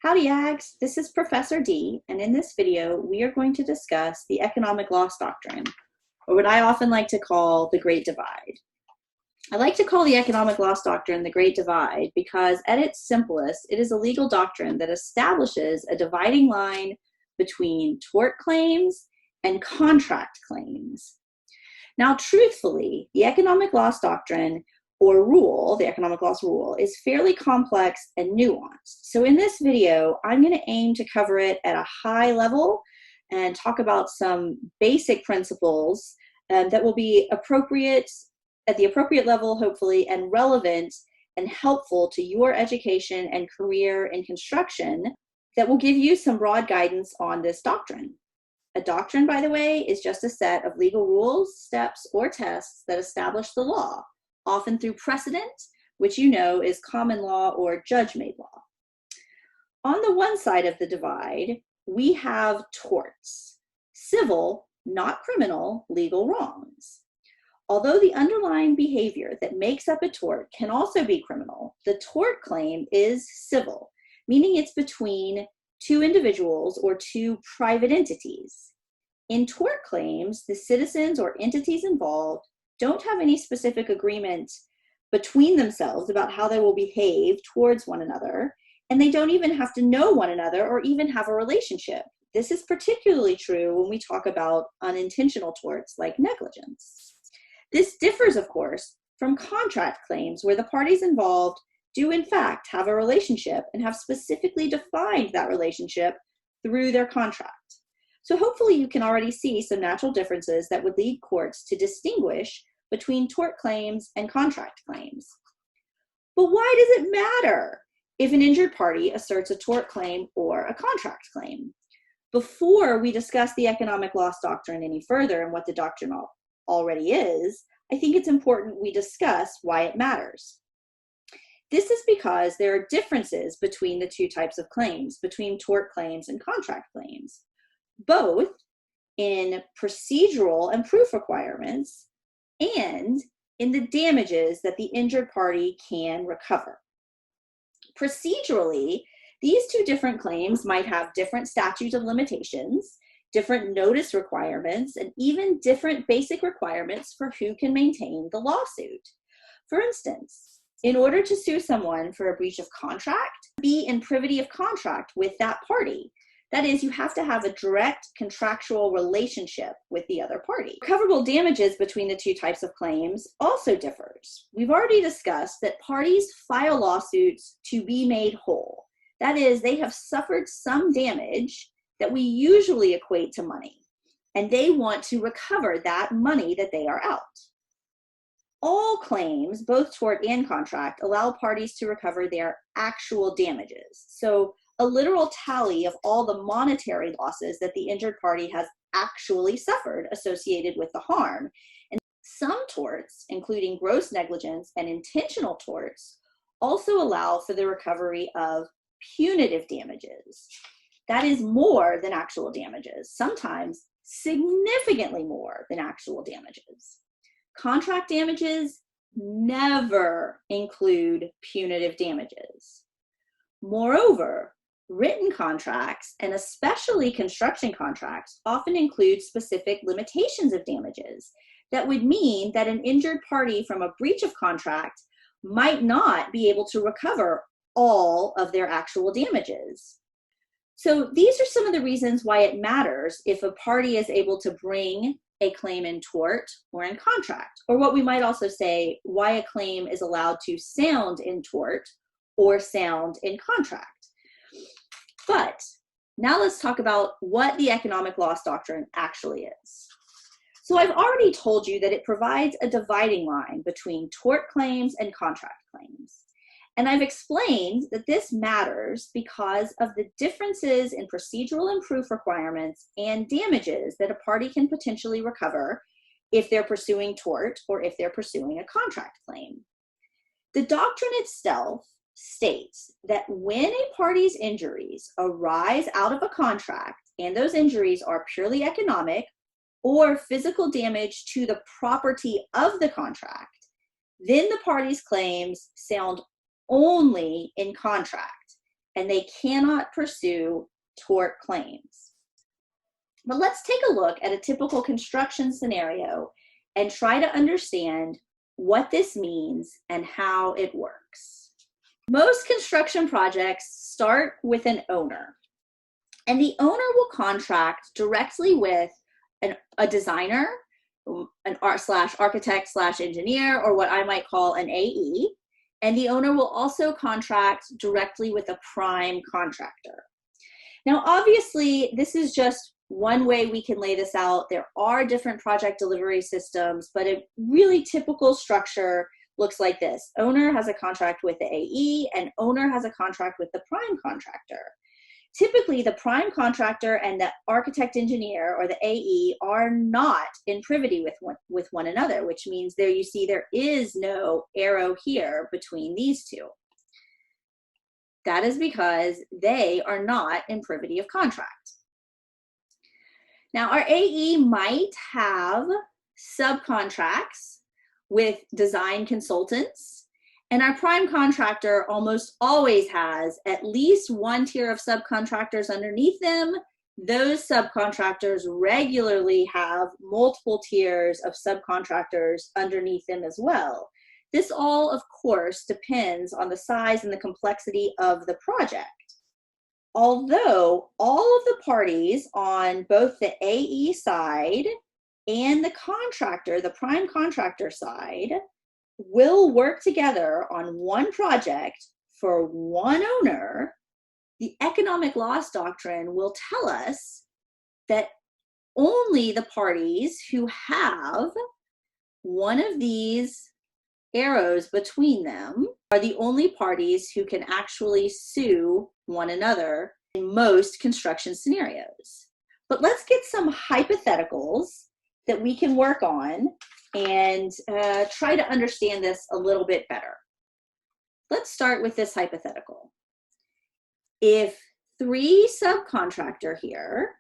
Howdy Ags, this is Professor D, and in this video we are going to discuss the economic loss doctrine, or what I often like to call the Great Divide. I like to call the economic loss doctrine the Great Divide because at its simplest, it is a legal doctrine that establishes a dividing line between tort claims and contract claims. Now, truthfully, the economic loss doctrine or rule, the economic loss rule, is fairly complex and nuanced. So in this video, I'm going to aim to cover it at a high level and talk about some basic principles that will be appropriate at the appropriate level, hopefully, and relevant and helpful to your education and career in construction that will give you some broad guidance on this doctrine. A doctrine, by the way, is just a set of legal rules, steps, or tests that establish the law, often through precedent, which you know is common law or judge-made law. On the one side of the divide, we have torts, civil, not criminal, legal wrongs. Although the underlying behavior that makes up a tort can also be criminal, the tort claim is civil, meaning it's between two individuals or two private entities. In tort claims, the citizens or entities involved don't have any specific agreement between themselves about how they will behave towards one another, and they don't even have to know one another or even have a relationship. This is particularly true when we talk about unintentional torts like negligence. This differs, of course, from contract claims where the parties involved do in fact have a relationship and have specifically defined that relationship through their contract. So hopefully you can already see some natural differences that would lead courts to distinguish between tort claims and contract claims. But why does it matter if an injured party asserts a tort claim or a contract claim? Before we discuss the economic loss doctrine any further and what the doctrine already is, I think it's important we discuss why it matters. This is because there are differences between the two types of claims, between tort claims and contract claims, both in procedural and proof requirements and in the damages that the injured party can recover. Procedurally, these two different claims might have different statutes of limitations, different notice requirements, and even different basic requirements for who can maintain the lawsuit. For instance, in order to sue someone for a breach of contract, be in privity of contract with that party. That is, you have to have a direct contractual relationship with the other party. Recoverable damages between the two types of claims also differs. We've already discussed that parties file lawsuits to be made whole. That is, they have suffered some damage that we usually equate to money, and they want to recover that money that they are out. All claims, both tort and contract, allow parties to recover their actual damages. So a literal tally of all the monetary losses that the injured party has actually suffered associated with the harm. And some torts, including gross negligence and intentional torts, also allow for the recovery of punitive damages. That is more than actual damages, sometimes significantly more than actual damages. Contract damages never include punitive damages. Moreover, written contracts, and especially construction contracts, often include specific limitations of damages that would mean that an injured party from a breach of contract might not be able to recover all of their actual damages. So these are some of the reasons why it matters if a party is able to bring a claim in tort or in contract, or what we might also say, why a claim is allowed to sound in tort or sound in contract. But now let's talk about what the economic loss doctrine actually is. So I've already told you that it provides a dividing line between tort claims and contract claims. And I've explained that this matters because of the differences in procedural and proof requirements and damages that a party can potentially recover if they're pursuing tort or if they're pursuing a contract claim. The doctrine itself states that when a party's injuries arise out of a contract and those injuries are purely economic or physical damage to the property of the contract, then the party's claims sound only in contract and they cannot pursue tort claims. But let's take a look at a typical construction scenario and try to understand what this means and how it works. Most construction projects start with an owner, and the owner will contract directly with a designer, an architect/engineer, or what I might call an AE, and the owner will also contract directly with a prime contractor. Now, obviously, this is just one way we can lay this out. There are different project delivery systems, but a really typical structure looks like this. Owner has a contract with the AE, and owner has a contract with the prime contractor. Typically, the prime contractor and the architect engineer, or the AE, are not in privity with one another, which means there you see there is no arrow here between these two. That is because they are not in privity of contract. Now, our AE might have subcontracts with design consultants, and our prime contractor almost always has at least one tier of subcontractors underneath them. Those subcontractors regularly have multiple tiers of subcontractors underneath them as well. This all, of course, depends on the size and the complexity of the project. Although all of the parties on both the AE side and the contractor, the prime contractor side, will work together on one project for one owner, the economic loss doctrine will tell us that only the parties who have one of these arrows between them are the only parties who can actually sue one another in most construction scenarios. But let's get some hypotheticals that we can work on and try to understand this a little bit better. Let's start with this hypothetical. If three subcontractor here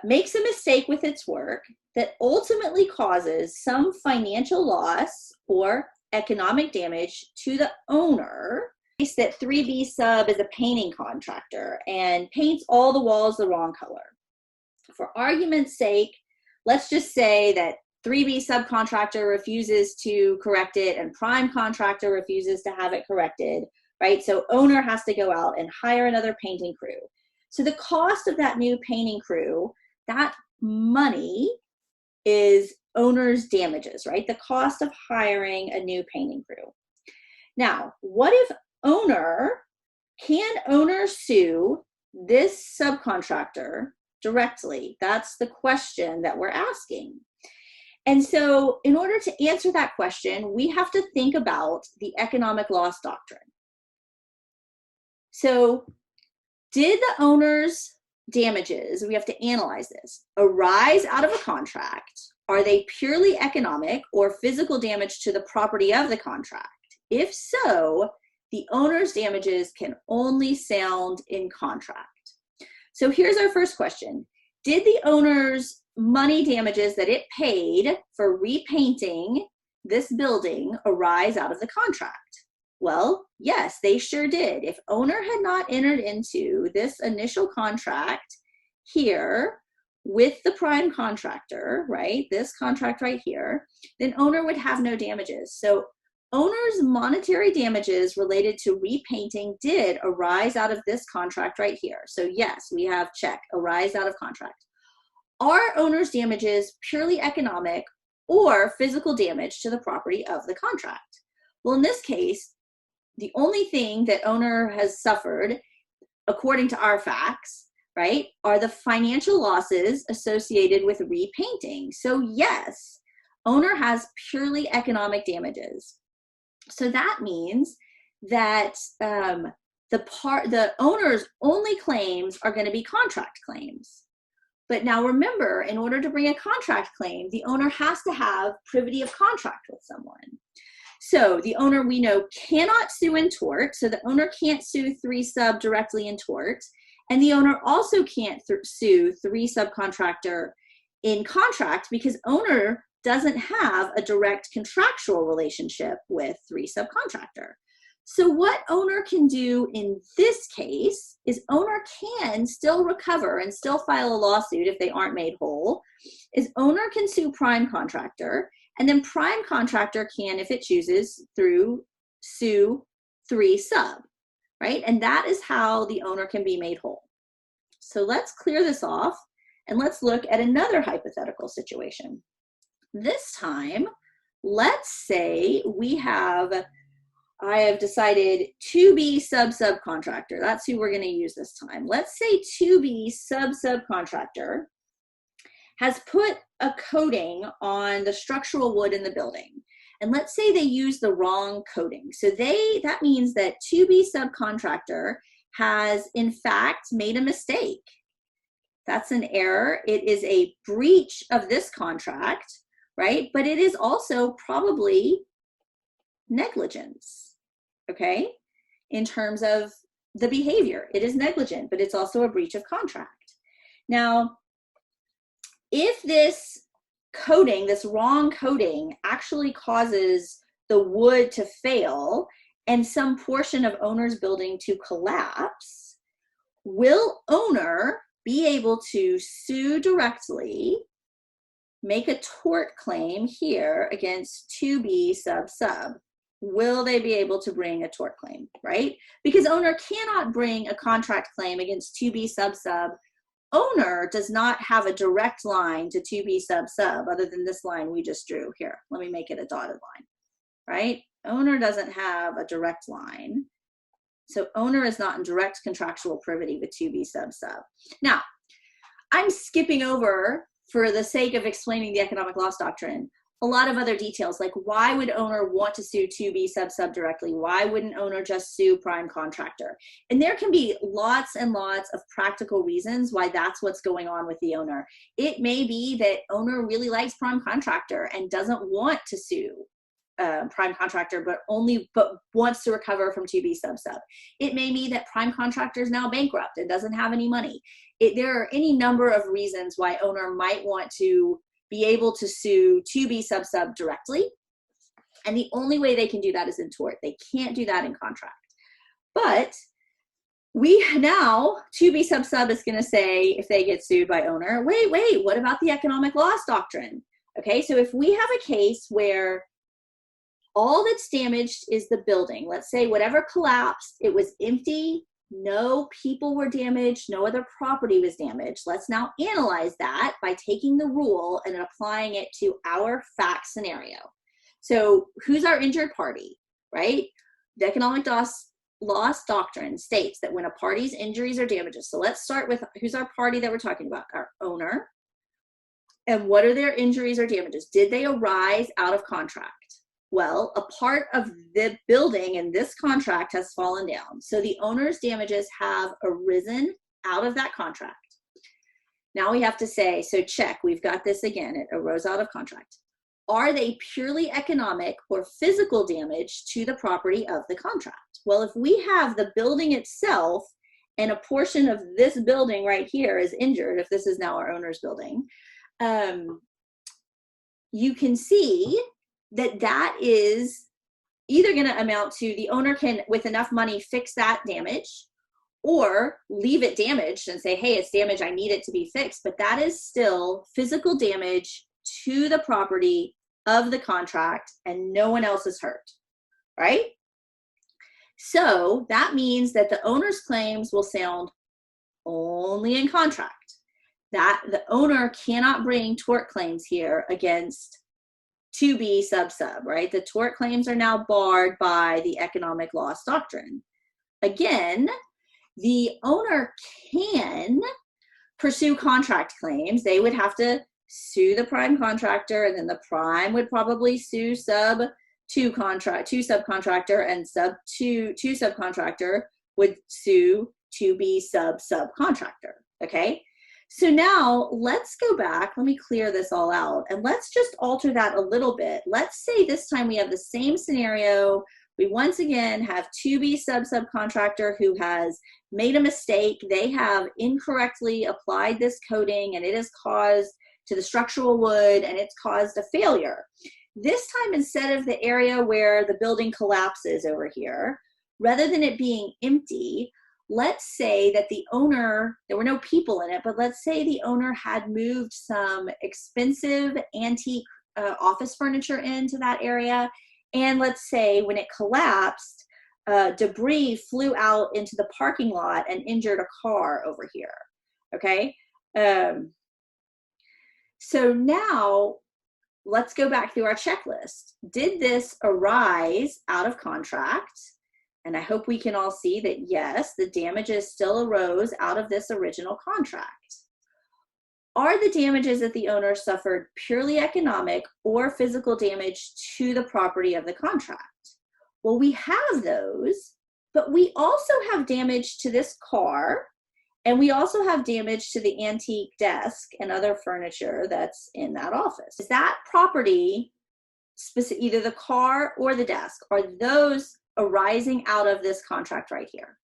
makes a mistake with its work that ultimately causes some financial loss or economic damage to the owner, that 3B sub is a painting contractor and paints all the walls the wrong color. For argument's sake, let's just say that 3B subcontractor refuses to correct it and prime contractor refuses to have it corrected, right? So owner has to go out and hire another painting crew. So the cost of that new painting crew, that money is owner's damages, right? The cost of hiring a new painting crew. Now, what if can owner sue this subcontractor directly? That's the question that we're asking. And so in order to answer that question, we have to think about the economic loss doctrine. So did the owner's damages, we have to analyze this, arise out of a contract? Are they purely economic or physical damage to the property of the contract? If so, the owner's damages can only sound in contract. So here's our first question. Did the owner's money damages that it paid for repainting this building arise out of the contract? Well, yes, they sure did. If owner had not entered into this initial contract here with the prime contractor, right, this contract right here, then owner would have no damages. So owner's monetary damages related to repainting did arise out of this contract right here. So yes, we have check, arise out of contract. Are owner's damages purely economic or physical damage to the property of the contract? Well, in this case, the only thing that owner has suffered, according to our facts, right, are the financial losses associated with repainting. So yes, owner has purely economic damages. So that means that the owner's only claims are going to be contract claims. But now remember, in order to bring a contract claim, the owner has to have privity of contract with someone. So the owner, we know, cannot sue in tort. So the owner can't sue 3 sub directly in tort. And the owner also can't sue 3 subcontractor in contract because owner doesn't have a direct contractual relationship with 3 subcontractor. So what owner can do in this case is owner can still recover and still file a lawsuit if they aren't made whole, is owner can sue prime contractor, and then prime contractor can, if it chooses, sue 3 sub, right? And that is how the owner can be made whole. So let's clear this off and let's look at another hypothetical situation. This time, let's say I have decided 2B subcontractor. That's who we're going to use this time. Let's say 2B subcontractor has put a coating on the structural wood in the building. And let's say they use the wrong coating. So that means that 2B subcontractor has in fact made a mistake. That's an error. It is a breach of this contract, right? But it is also probably negligence, okay? In terms of the behavior, it is negligent, but it's also a breach of contract. Now, if this coating, this wrong coating, actually causes the wood to fail and some portion of owner's building to collapse, will owner be able to sue directly, make a tort claim here against 2B sub? Will they be able to bring a tort claim, right? Because owner cannot bring a contract claim against 2B sub. Owner does not have a direct line to 2B sub other than this line we just drew here. Let me make it a dotted line, right? Owner doesn't have a direct line. So owner is not in direct contractual privity with 2B sub. Now, I'm skipping over, for the sake of explaining the economic loss doctrine, a lot of other details, like why would owner want to sue 2B sub directly? Why wouldn't owner just sue prime contractor? And there can be lots and lots of practical reasons why that's what's going on with the owner. It may be that owner really likes prime contractor and doesn't want to sue prime contractor, but wants to recover from 2B sub. It may be that prime contractor is now bankrupt and doesn't have any money. There are any number of reasons why owner might want to be able to sue 2B sub directly. And the only way they can do that is in tort. They can't do that in contract. But now 2B sub is going to say, if they get sued by owner, wait, what about the economic loss doctrine? Okay, so if we have a case where all that's damaged is the building, let's say whatever collapsed, it was empty, no people were damaged, no other property was damaged. Let's now analyze that by taking the rule and applying it to our fact scenario. So who's our injured party, right? The economic loss doctrine states that when a party's injuries or damages, so let's start with who's our party that we're talking about, our owner. And what are their injuries or damages? Did they arise out of contract? Well, a part of the building in this contract has fallen down. So the owner's damages have arisen out of that contract. Now we have to say, so check, we've got this again, it arose out of contract. Are they purely economic or physical damage to the property of the contract? Well, if we have the building itself and a portion of this building right here is injured, if this is now our owner's building, you can see that is either going to amount to the owner can, with enough money, fix that damage, or leave it damaged and say, hey, it's damaged, I need it to be fixed. But that is still physical damage to the property of the contract and no one else is hurt, right? So that means that the owner's claims will sound only in contract. That the owner cannot bring tort claims here against 2B sub, right? The tort claims are now barred by the economic loss doctrine. Again, the owner can pursue contract claims. They would have to sue the prime contractor, and then the prime would probably sue sub 2 subcontractor, and sub 2 subcontractor would sue 2B subcontractor, okay? So now let's go back, let me clear this all out, and let's just alter that a little bit. Let's say this time we have the same scenario. We once again have 2B subcontractor who has made a mistake. They have incorrectly applied this coating and it has caused to the structural wood and it's caused a failure. This time, instead of the area where the building collapses over here, rather than it being empty, let's say that the owner, there were no people in it, but let's say the owner had moved some expensive antique office furniture into that area. And let's say when it collapsed, debris flew out into the parking lot and injured a car over here. Okay. So now let's go back through our checklist. Did this arise out of contract? And I hope we can all see that yes, the damages still arose out of this original contract. Are the damages that the owner suffered purely economic or physical damage to the property of the contract? Well, we have those, but we also have damage to this car, and we also have damage to the antique desk and other furniture that's in that office. Is that property, either the car or the desk, are those arising out of this contract right here?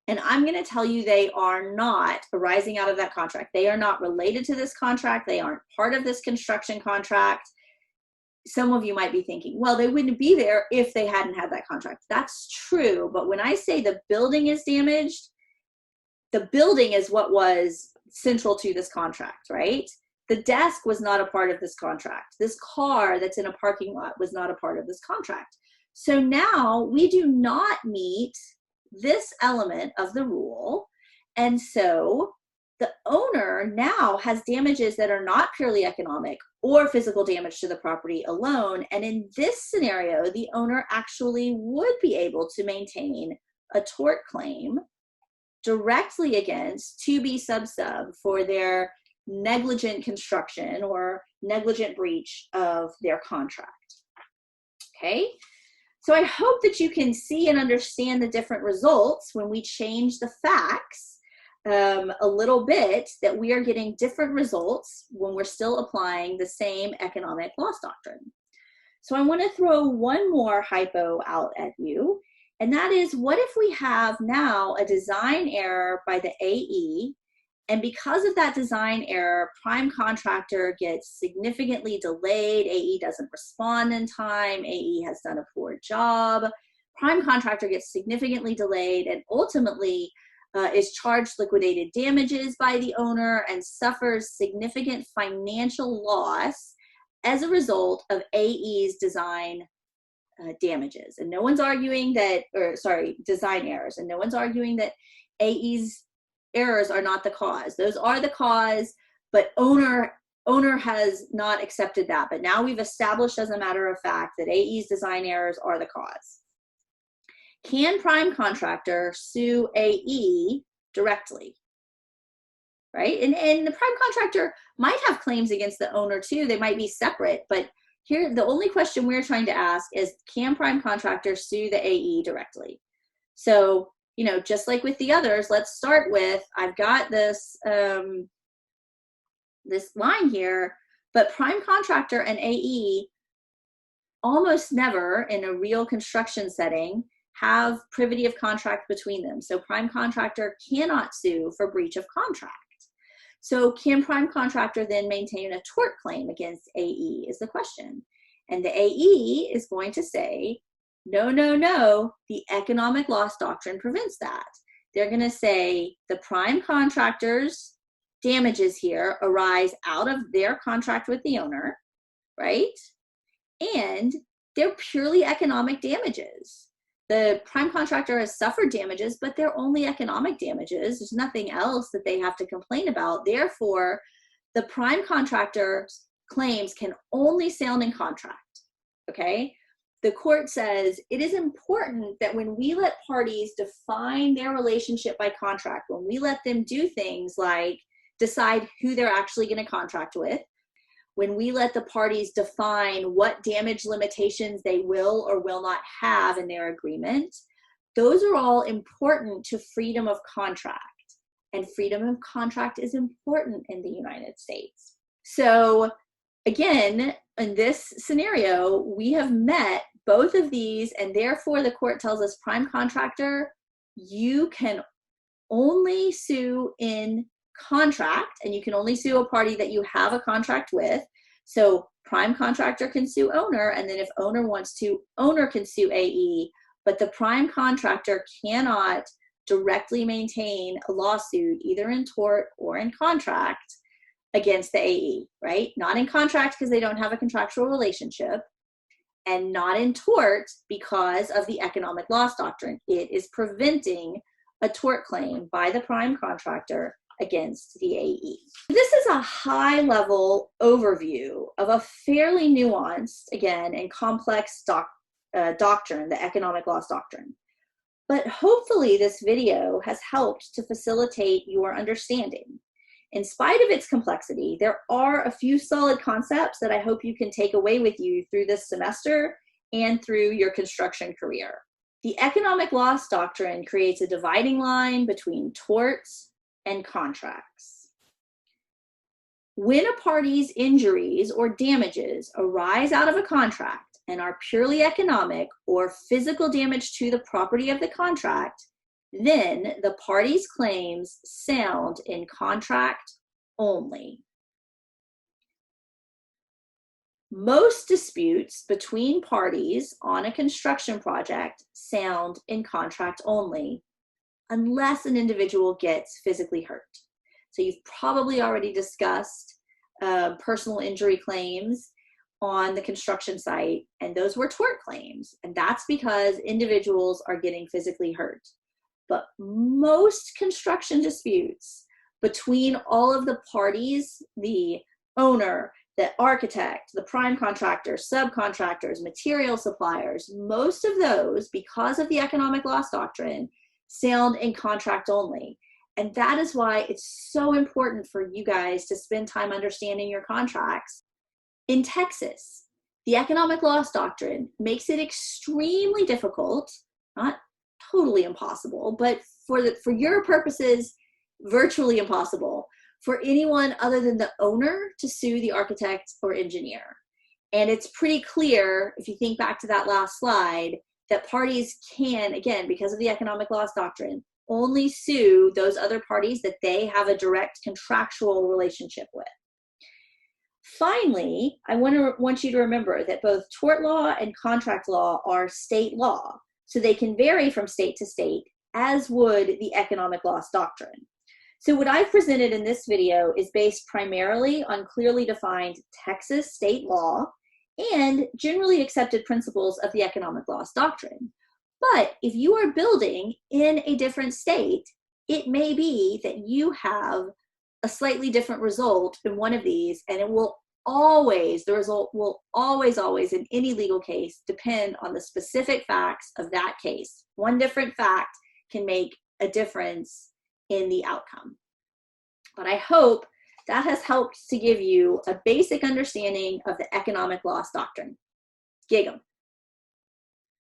And I'm going to tell you they are not arising out of that contract. They are not related to this contract. They aren't part of this construction contract. Some of you might be thinking, well, they wouldn't be there if they hadn't had that contract. That's true. But when I say the building is damaged, the building is what was central to this contract, right? The desk was not a part of this contract. This car that's in a parking lot was not a part of this contract. So now we do not meet this element of the rule. And so the owner now has damages that are not purely economic or physical damage to the property alone. And in this scenario, the owner actually would be able to maintain a tort claim directly against 2B sub for their negligent construction or negligent breach of their contract. Okay, so I hope that you can see and understand the different results when we change the facts a little bit, that we are getting different results when we're still applying the same economic loss doctrine. So I want to throw one more hypo out at you, and that is, what if we have now a design error by the AE, and because of that design error, prime contractor gets significantly delayed, AE doesn't respond in time, AE has done a poor job, prime contractor gets significantly delayed and ultimately is charged liquidated damages by the owner and suffers significant financial loss as a result of AE's design damages. And no one's arguing that, design errors, and no one's arguing that AE's errors are not the cause. Those are the cause, but owner has not accepted that. But now we've established as a matter of fact that AE's design errors are the cause. Can prime contractor sue AE directly? Right? And the prime contractor might have claims against the owner too. They might be separate, but here the only question we're trying to ask is, can prime contractor sue the AE directly? So, you know, just like with the others, let's start with, I've got this, this line here, but prime contractor and AE almost never in a real construction setting have privity of contract between them. So prime contractor cannot sue for breach of contract. So can prime contractor then maintain a tort claim against AE is the question. And the AE is going to say, no, no, no, the economic loss doctrine prevents that. They're going to say the prime contractor's damages here arise out of their contract with the owner, right? And they're purely economic damages. The prime contractor has suffered damages, but they're only economic damages. There's nothing else that they have to complain about. Therefore, the prime contractor's claims can only sound in contract, okay? The court says it is important that when we let parties define their relationship by contract, when we let them do things like decide who they're actually going to contract with, when we let the parties define what damage limitations they will or will not have in their agreement, those are all important to freedom of contract. And freedom of contract is important in the United States. So again, in this scenario, we have met both of these, and therefore the court tells us, prime contractor, you can only sue in contract, and you can only sue a party that you have a contract with. So prime contractor can sue owner, and then if owner wants to, owner can sue AE, but the prime contractor cannot directly maintain a lawsuit either in tort or in contract against the AE, right? Not in contract because they don't have a contractual relationship, and not in tort because of the economic loss doctrine. It is preventing a tort claim by the prime contractor against the AE. This is a high-level overview of a fairly nuanced, again, and complex doctrine, the economic loss doctrine. But hopefully this video has helped to facilitate your understanding. In spite of its complexity, there are a few solid concepts that I hope you can take away with you through this semester and through your construction career. The economic loss doctrine creates a dividing line between torts and contracts. When a party's injuries or damages arise out of a contract and are purely economic or physical damage to the property of the contract, then the party's claims sound in contract only. Most disputes between parties on a construction project sound in contract only, unless an individual gets physically hurt. So you've probably already discussed personal injury claims on the construction site, and those were tort claims, and that's because individuals are getting physically hurt. But most construction disputes between all of the parties, the owner, the architect, the prime contractor, subcontractors, material suppliers, most of those, because of the economic loss doctrine, sound in contract only. And that is why it's so important for you guys to spend time understanding your contracts. In Texas, the economic loss doctrine makes it extremely difficult, not totally impossible, but for your purposes, virtually impossible for anyone other than the owner to sue the architect or engineer. And it's pretty clear, if you think back to that last slide, that parties can, again, because of the economic loss doctrine, only sue those other parties that they have a direct contractual relationship with. Finally, I want you to remember that both tort law and contract law are state law, so they can vary from state to state, as would the economic loss doctrine. So what I've presented in this video is based primarily on clearly defined Texas state law and generally accepted principles of the economic loss doctrine. But if you are building in a different state, it may be that you have a slightly different result in one of these, and it will always, the result will always in any legal case depend on the specific facts of that case. One different fact can make a difference in the outcome. But I hope that has helped to give you a basic understanding of the economic loss doctrine. Gig 'em.